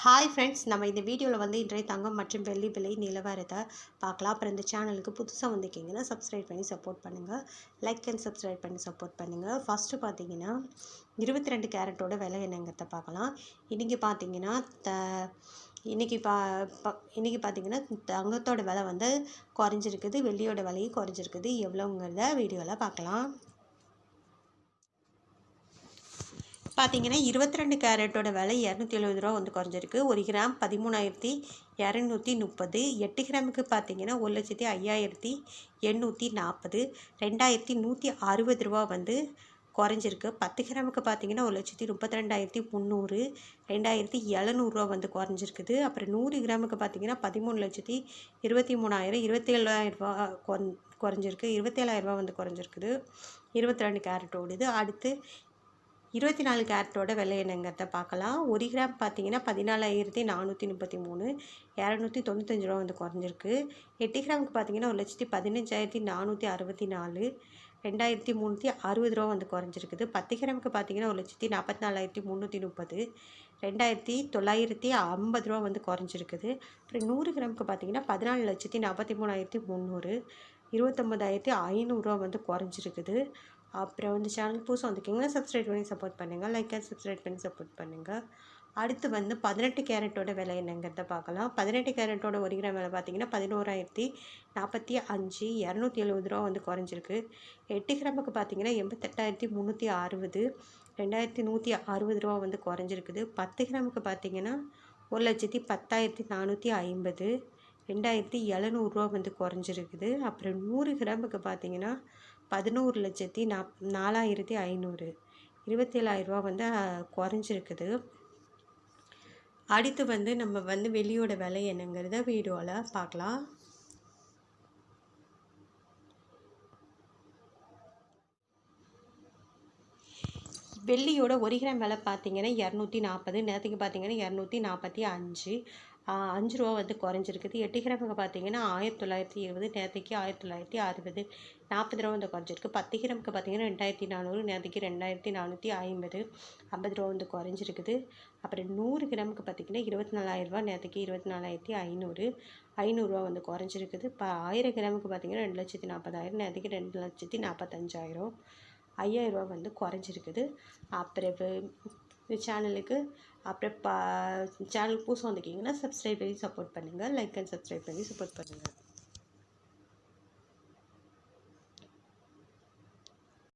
Hi friends, நம்ம இந்த வீடியோவில் வந்து இன்றைய தங்கம் மற்றும் வெள்ளி விலை நிலவரத்தை பார்க்கலாம். அப்புறம் இந்த சேனலுக்கு புதுசாக வந்திருக்கீங்கன்னா சப்ஸ்கிரைப் பண்ணி சப்போர்ட் பண்ணுங்கள். லைக் அண்ட் சப்ஸ்கிரைப் பண்ணி சப்போர்ட் பண்ணுங்கள். ஃபஸ்ட்டு பார்த்தீங்கன்னா 22 கேரட்டோட விலை என்னங்கிறத பார்க்கலாம். இன்றைக்கி பார்த்தீங்கன்னா இன்றைக்கி பார்த்தீங்கன்னா தங்கத்தோட விலை வந்து குறைஞ்சிருக்குது, வெள்ளியோட விலையும் குறைஞ்சிருக்குது. எவ்வளோங்கிறத வீடியோவில் பார்க்கலாம். பார்த்தீங்கன்னா 22 கேரட்டோட விலை 270 ரூபா வந்து குறைஞ்சிருக்கு. 1 கிராம் 13,230. 8 கிராமுக்கு பார்த்தீங்கன்னா 1,05,840. 2,160 ரூபா வந்து குறைஞ்சிருக்கு. 10 கிராமுக்கு பார்த்தீங்கன்னா 1,32,300. 2,700 ரூபா வந்து குறைஞ்சிருக்குது. அப்புறம் 100 கிராமுக்கு பார்த்தீங்கன்னா 13,23,000. 27,000 ரூபா குறைஞ்சிருக்கு. 27,000 ரூபா வந்து குறைஞ்சிருக்குது 22 கேரட்டோடுது. அடுத்து 24 கேரட்டோட விலை என்னங்கிறத பார்க்கலாம். 1 கிராம் பார்த்தீங்கன்னா 14,433. 295 ரூபா வந்து குறைஞ்சிருக்கு. 8 கிராமுக்கு பார்த்தீங்கன்னா 1,15,464. 2,360 ரூபா வந்து குறைஞ்சிருக்குது. 10 கிராமுக்கு பார்த்தீங்கன்னா 1,44,330. 2,950 ரூபா வந்து குறைஞ்சிருக்குது. அப்புறம் 100 கிராமுக்கு பார்த்தீங்கன்னா 14,43,300. 29,500 ரூபா வந்து குறைஞ்சிருக்குது. அப்புறம் வந்து சேனல் புதுசாக வந்திருக்கீங்கன்னா சப்ஸ்கிரைப் பண்ணி சப்போர்ட் பண்ணுங்கள். லைக் அண்ட் சப்ஸ்கிரைப் பண்ணி சப்போர்ட் பண்ணுங்கள். அடுத்து வந்து 18 கேரட்டோட விலை என்னங்கிறத பார்க்கலாம். 18 கேரட்டோட 1 கிராம் விலை பார்த்தீங்கன்னா 11,045. 270 ரூபா வந்து குறைஞ்சிருக்கு. 8 கிராமுக்கு பார்த்தீங்கன்னா 88,360. 2,160 ரூபா வந்து குறைஞ்சிருக்குது. 10 கிராமுக்கு பார்த்தீங்கன்னா 1,10,450. 2,700 ரூபா வந்து குறைஞ்சிருக்குது. அப்புறம் 100 கிராமுக்கு பார்த்தீங்கன்னா 11,04,500. 27,000 ரூபா வந்து குறைஞ்சிருக்குது. அடுத்து வந்து நம்ம வந்து வெள்ளியோட விலை என்னங்கிறத வீடியோவில் பார்க்கலாம். வெள்ளியோட 1 கிராம் விலை பார்த்தீங்கன்னா 240. நேற்றுக்கு பார்த்தீங்கன்னா 245. 5 ரூபா வந்து குறைஞ்சிருக்குது. 8 கிராமுக்கு பார்த்தீங்கன்னா 1920. நேற்றுக்கு 1960. 40 ரூபா வந்து குறைஞ்சிருக்கு. 10 கிராமுக்கு பார்த்தீங்கன்னா 2,400. நேற்றுக்கு 2,450. 50 ரூபா வந்து குறைஞ்சிருக்குது. அப்புறம் 100 கிராமுக்கு பார்த்தீங்கன்னா 24,000 ரூபா. நேற்றுக்கு 24,500. 500 ரூபா வந்து குறைஞ்சிருக்குது. 1000 கிராமுக்கு பார்த்தீங்கன்னா 2,40,000. நேற்றுக்கு 2,45,000. 5,000 ரூபா வந்து குறைஞ்சிருக்குது. அப்புறம் இந்த சேனலுக்கு அப்புறம் சேனல் புதுசாக வந்திருக்கீங்கன்னா சப்ஸ்கிரைப் பண்ணி சப்போர்ட் பண்ணுங்கள். லைக் அண்ட் சப்ஸ்கிரைப் பண்ணி சப்போர்ட் பண்ணுங்கள்.